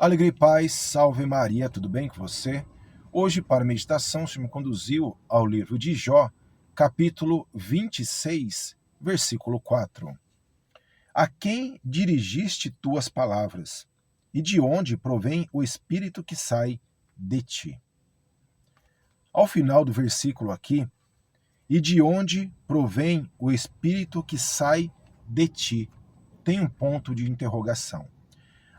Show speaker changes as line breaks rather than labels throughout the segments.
Alegria e paz, salve Maria, tudo bem com você? Hoje, para a meditação, o Senhor me conduziu ao livro de Jó, capítulo 26, versículo 4. A quem dirigiste tuas palavras? E de onde provém o espírito que sai de ti? Ao final do versículo aqui, e de onde provém o espírito que sai de ti? Tem um ponto de interrogação.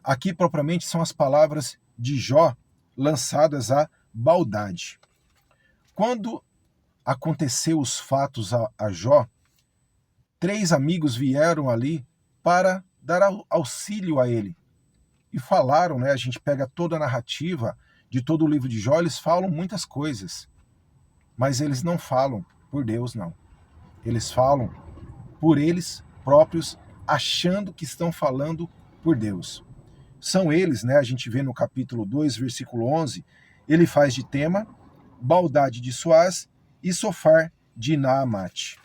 Aqui, propriamente, são as palavras de Jó lançadas à baldade. Quando aconteceu os fatos a Jó, 3 amigos vieram ali para dar auxílio a ele. E falaram, a gente pega toda a narrativa de todo o livro de Jó, eles falam muitas coisas. Mas eles não falam por Deus, não. Eles falam por eles próprios, achando que estão falando por Deus. São eles, a gente vê no capítulo 2, versículo 11, ele faz de tema Baldade de Suaz e Sofar de Naamate.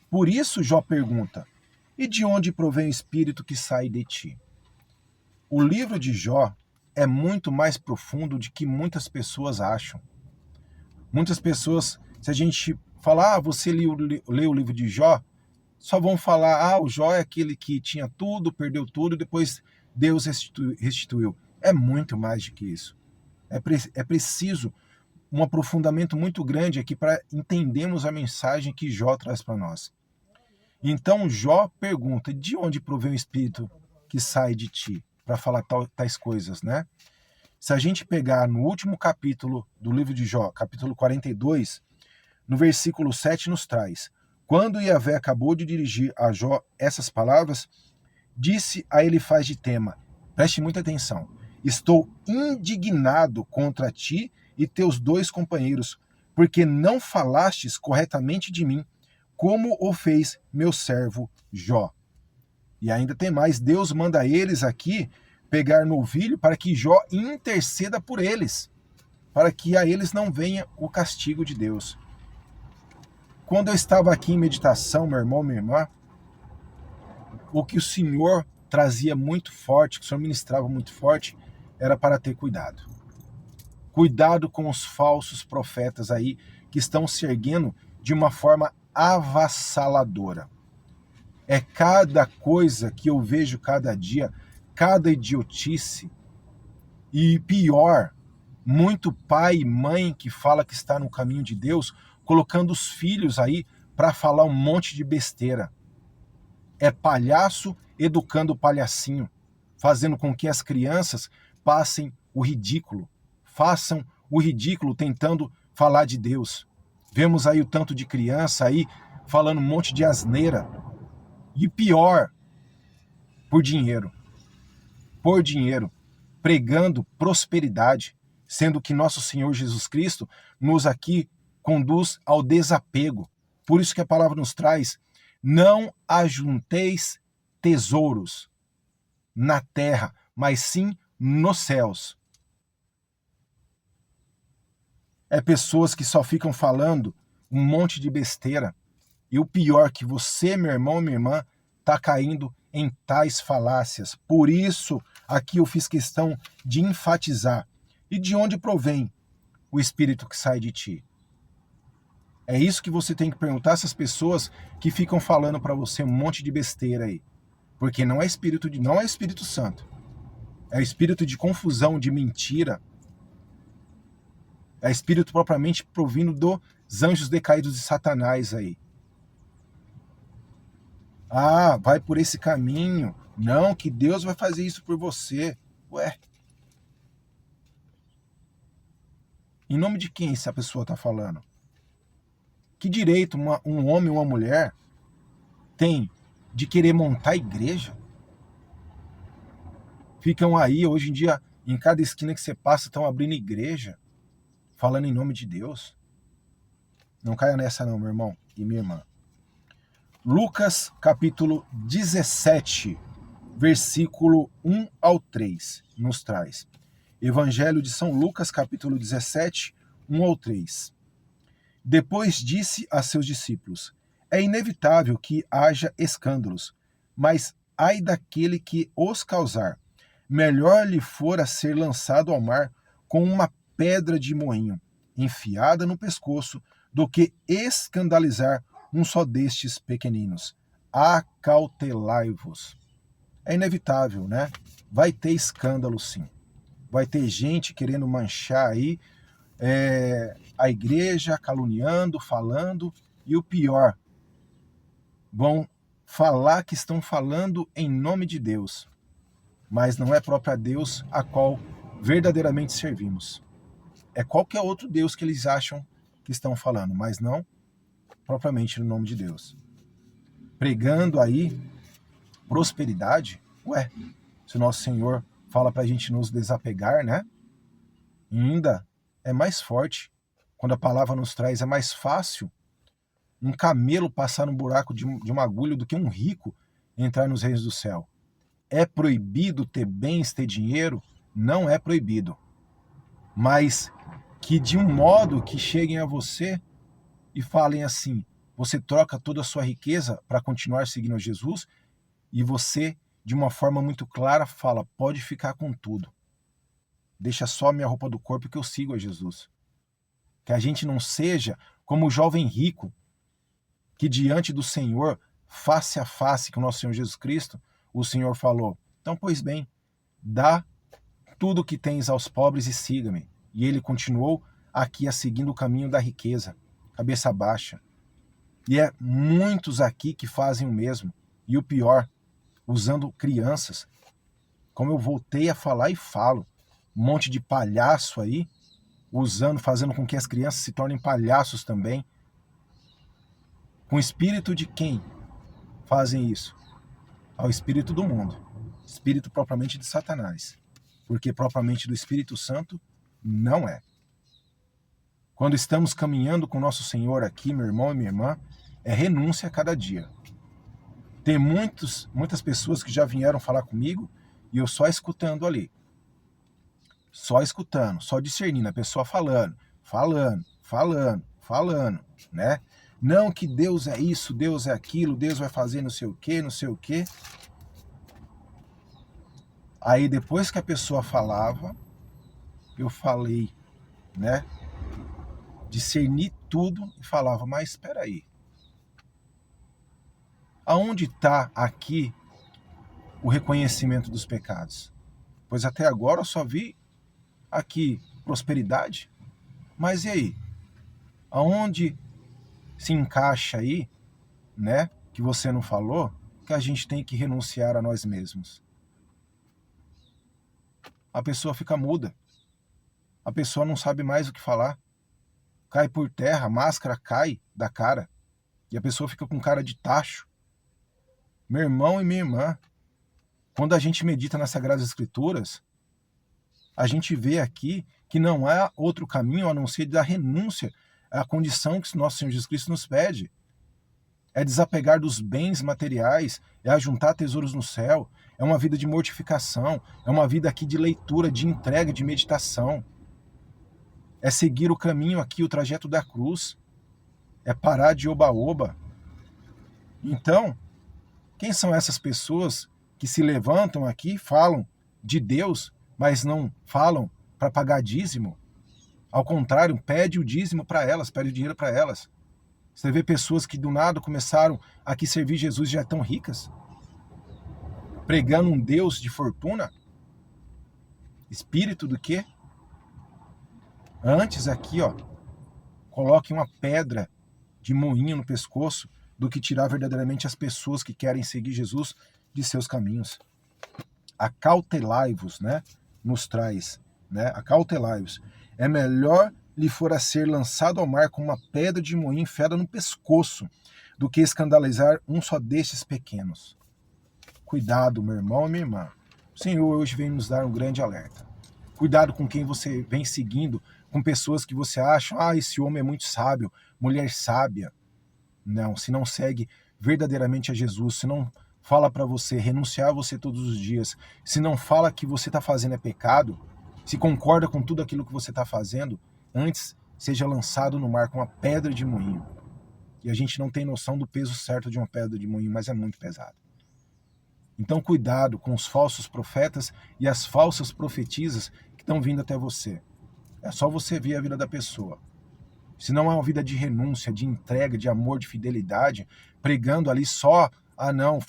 Por isso Jó pergunta, e de onde provém o espírito que sai de ti? O livro de Jó é muito mais profundo do que muitas pessoas acham. Muitas pessoas, se a gente falar, você leu o livro de Jó, só vão falar, o Jó é aquele que tinha tudo, perdeu tudo, depois Deus restituiu. É muito mais do que isso. É preciso um aprofundamento muito grande aqui para entendermos a mensagem que Jó traz para nós. Então Jó pergunta, de onde provém o espírito que sai de ti para falar tais coisas, Se a gente pegar no último capítulo do livro de Jó, capítulo 42, no versículo 7 nos traz, quando Yahvé acabou de dirigir a Jó essas palavras, disse a Elifaz de Tema, preste muita atenção, estou indignado contra ti e teus 2 companheiros, porque não falastes corretamente de mim, como o fez meu servo Jó. E ainda tem mais, Deus manda eles aqui pegar novilho para que Jó interceda por eles, para que a eles não venha o castigo de Deus. Quando eu estava aqui em meditação, meu irmão, minha irmã, o que o Senhor trazia muito forte, que o Senhor ministrava muito forte, era para ter cuidado. Cuidado com os falsos profetas aí, que estão se erguendo de uma forma avassaladora. É cada coisa que eu vejo cada dia, cada idiotice, e pior, muito pai e mãe que fala que está no caminho de Deus, colocando os filhos aí para falar um monte de besteira. É palhaço educando o palhacinho, fazendo com que as crianças passem o ridículo, façam o ridículo tentando falar de Deus. Vemos aí o tanto de criança aí falando um monte de asneira. E pior, por dinheiro, pregando prosperidade, sendo que nosso Senhor Jesus Cristo nos aqui conduz ao desapego. Por isso que a palavra nos traz, não ajunteis tesouros na terra, mas sim nos céus. É pessoas que só ficam falando um monte de besteira. E o pior que você, meu irmão, minha irmã, está caindo em tais falácias. Por isso, aqui eu fiz questão de enfatizar. E de onde provém o espírito que sai de ti? É isso que você tem que perguntar a essas pessoas que ficam falando para você um monte de besteira aí. Porque não é Espírito Santo. É espírito de confusão, de mentira. É espírito propriamente provindo dos anjos decaídos de Satanás aí. Vai por esse caminho. Não, que Deus vai fazer isso por você. Ué. Em nome de quem essa pessoa está falando? Que direito um homem ou uma mulher tem de querer montar igreja? Ficam aí, hoje em dia, em cada esquina que você passa, estão abrindo igreja, falando em nome de Deus. Não caia nessa não, meu irmão e minha irmã. Lucas, capítulo 17, versículo 1 ao 3, nos traz. Evangelho de São Lucas, capítulo 17, 1 ao 3. Depois disse a seus discípulos, é inevitável que haja escândalos, mas ai daquele que os causar. melhor lhe fora ser lançado ao mar com uma pedra de moinho enfiada no pescoço do que escandalizar um só destes pequeninos. Acautelai-vos. É inevitável, né? Vai ter escândalo, sim. Vai ter gente querendo manchar aí a igreja, caluniando, falando, e o pior, vão falar que estão falando em nome de Deus, mas não é próprio a Deus a qual verdadeiramente servimos. É qualquer outro Deus que eles acham que estão falando, mas não propriamente no nome de Deus. Pregando aí prosperidade, se o nosso Senhor fala para a gente nos desapegar, né? E ainda é mais forte, quando a palavra nos traz, é mais fácil um camelo passar no buraco de uma agulha do que um rico entrar nos reinos do céu. É proibido ter bens, ter dinheiro? Não é proibido. Mas que de um modo que cheguem a você e falem assim, você troca toda a sua riqueza para continuar seguindo a Jesus, e você, de uma forma muito clara, fala, pode ficar com tudo. Deixa só a minha roupa do corpo que eu sigo a Jesus. Que a gente não seja como o jovem rico, que diante do Senhor, face a face com o nosso Senhor Jesus Cristo, o Senhor falou, então, pois bem, dá tudo o que tens aos pobres e siga-me. E ele continuou aqui a seguindo o caminho da riqueza, cabeça baixa. E é muitos aqui que fazem o mesmo. E o pior, usando crianças, como eu voltei a falar e falo, um monte de palhaço aí, fazendo com que as crianças se tornem palhaços também. Com o espírito de quem fazem isso? Ao espírito do mundo. Espírito propriamente de Satanás. Porque propriamente do Espírito Santo não é. Quando estamos caminhando com o nosso Senhor aqui, meu irmão e minha irmã, é renúncia a cada dia. Tem muitas pessoas que já vieram falar comigo e eu só escutando ali. Só escutando, só discernindo a pessoa falando, né? Não que Deus é isso, Deus é aquilo, Deus vai fazer não sei o quê, não sei o quê. Aí depois que a pessoa falava, eu falei, né? Discerni tudo e falava, mas espera aí. Aonde está aqui o reconhecimento dos pecados? Pois até agora eu só vi aqui prosperidade. Mas e aí? Aonde se encaixa aí, né, que você não falou, que a gente tem que renunciar a nós mesmos? A pessoa fica muda. A pessoa não sabe mais o que falar. Cai por terra, a máscara cai da cara. E a pessoa fica com cara de tacho. Meu irmão e minha irmã, quando a gente medita nas Sagradas Escrituras, a gente vê aqui que não há outro caminho a não ser da renúncia à condição que nosso Senhor Jesus Cristo nos pede. É desapegar dos bens materiais, é ajuntar tesouros no céu, é uma vida de mortificação, é uma vida aqui de leitura, de entrega, de meditação. É seguir o caminho aqui, o trajeto da cruz. É parar de oba-oba. Então, quem são essas pessoas que se levantam aqui, falam de Deus, mas não falam para pagar dízimo? Ao contrário, pede o dízimo para elas, pede o dinheiro para elas. Você vê pessoas que do nada começaram aqui servir Jesus e já estão ricas, pregando um Deus de fortuna. Espírito do quê? Antes aqui, ó, coloque uma pedra de moinho no pescoço do que tirar verdadeiramente as pessoas que querem seguir Jesus de seus caminhos. Acautelai-vos, né? Nos traz, né? Acautelai-vos. É melhor lhe fora ser lançado ao mar com uma pedra de moinho enfiada no pescoço do que escandalizar um só destes pequenos. Cuidado, meu irmão e minha irmã. O Senhor hoje vem nos dar um grande alerta. Cuidado com quem você vem seguindo, com pessoas que você acha, esse homem é muito sábio, mulher sábia. Não, se não segue verdadeiramente a Jesus, se não fala para você renunciar a você todos os dias, se não fala que você está fazendo é pecado, se concorda com tudo aquilo que você está fazendo, antes seja lançado no mar com uma pedra de moinho. E a gente não tem noção do peso certo de uma pedra de moinho, mas é muito pesado. Então, cuidado com os falsos profetas e as falsas profetisas que estão vindo até você. É só você ver a vida da pessoa. Se não é uma vida de renúncia, de entrega, de amor, de fidelidade, pregando ali só, não,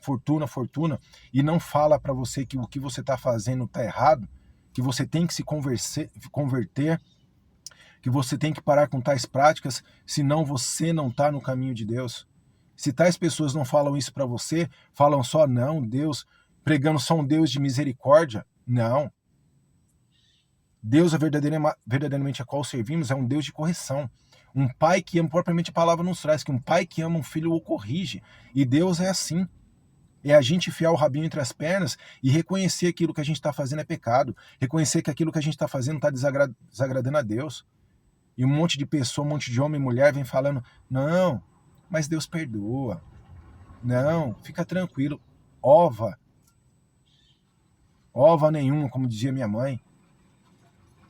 fortuna, fortuna, e não fala para você que o que você está fazendo está errado, que você tem que se converter, que você tem que parar com tais práticas, senão você não está no caminho de Deus. Se tais pessoas não falam isso para você, falam só, não, Deus, pregando só um Deus de misericórdia, não. Deus, verdadeiramente a qual servimos, é um Deus de correção. Um pai que ama, propriamente a palavra nos traz, que um pai que ama um filho o corrige. E Deus é assim. É a gente enfiar o rabinho entre as pernas e reconhecer que aquilo que a gente está fazendo é pecado. Reconhecer que aquilo que a gente está fazendo está desagradando a Deus. E um monte de pessoa, um monte de homem e mulher vem falando, não, mas Deus perdoa. Não, fica tranquilo. Ova nenhuma, como dizia minha mãe.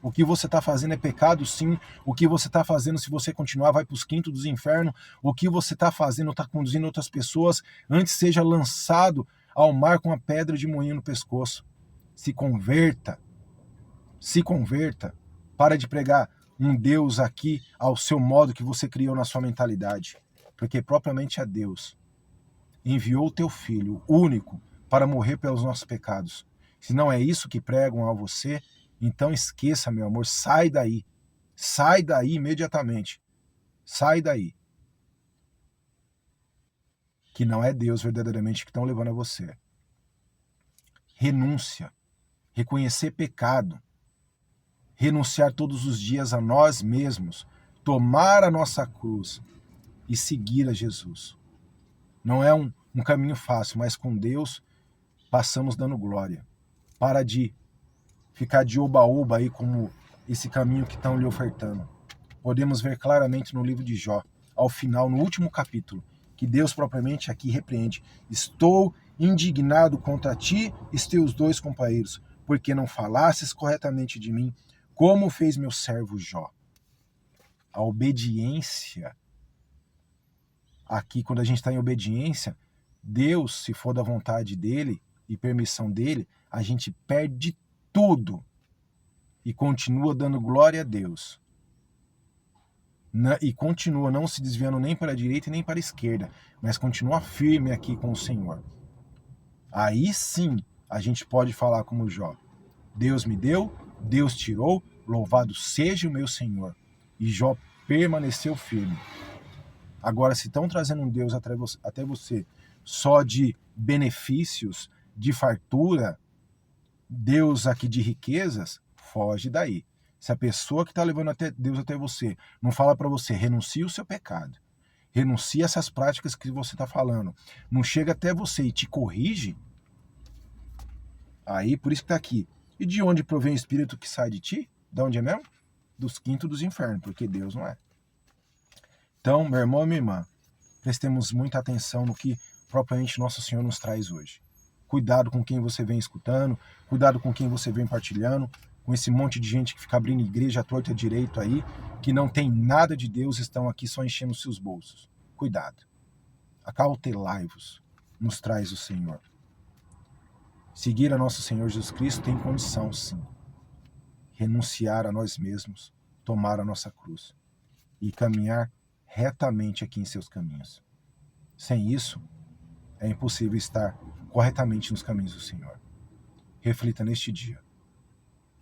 O que você está fazendo é pecado, sim. O que você está fazendo, se você continuar, vai para os quintos dos infernos. O que você está fazendo está conduzindo outras pessoas. Antes seja lançado ao mar com a pedra de moinho no pescoço. Se converta. Se converta. Para de pregar um Deus aqui ao seu modo que você criou na sua mentalidade. Porque propriamente é Deus enviou o teu Filho único para morrer pelos nossos pecados. Se não é isso que pregam a você, então esqueça, meu amor, sai daí imediatamente, sai daí, que não é Deus verdadeiramente que estão levando a você. Renúncia, reconhecer pecado, renunciar todos os dias a nós mesmos, tomar a nossa cruz e seguir a Jesus. Não é um caminho fácil, mas com Deus passamos dando glória. Para de ficar de oba-oba aí como esse caminho que estão lhe ofertando. Podemos ver claramente no livro de Jó, ao final, no último capítulo, que Deus propriamente aqui repreende. Estou indignado contra ti e teus dois companheiros, porque não falasses corretamente de mim, como fez meu servo Jó. A obediência, aqui quando a gente está em obediência, Deus, se for da vontade dele e permissão dele, a gente perde tudo e continua dando glória a Deus. E continua não se desviando nem para a direita e nem para a esquerda, mas continua firme aqui com o Senhor. Aí sim a gente pode falar como Jó. Deus me deu, Deus tirou, louvado seja o meu Senhor. E Jó permaneceu firme. Agora, se estão trazendo um Deus até você só de benefícios, de fartura, Deus aqui de riquezas, foge daí. Se a pessoa que está levando Deus até você não fala para você, renuncie o seu pecado, renuncie essas práticas que você está falando, não chega até você e te corrige, aí por isso que está aqui. E de onde provém o Espírito que sai de ti? De onde é mesmo? Dos quintos dos infernos, porque Deus não é. Então, meu irmão e minha irmã, prestemos muita atenção no que propriamente Nosso Senhor nos traz hoje. Cuidado com quem você vem escutando, cuidado com quem você vem partilhando, com esse monte de gente que fica abrindo igreja à torta direito aí, que não tem nada de Deus, estão aqui só enchendo os seus bolsos. Cuidado. Acautelai-vos, nos traz o Senhor. Seguir a nosso Senhor Jesus Cristo tem condição, sim. Renunciar a nós mesmos, tomar a nossa cruz e caminhar retamente aqui em seus caminhos. Sem isso, é impossível estar corretamente nos caminhos do Senhor. Reflita neste dia.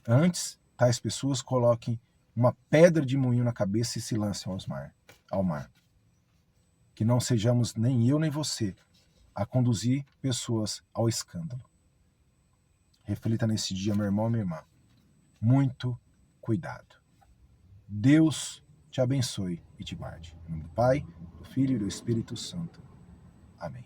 Antes, tais pessoas coloquem uma pedra de moinho na cabeça e se lancem ao mar. Que não sejamos nem eu nem você a conduzir pessoas ao escândalo. Reflita nesse dia, meu irmão e minha irmã. Muito cuidado. Deus te abençoe e te guarde. Em nome do Pai, do Filho e do Espírito Santo. Amém.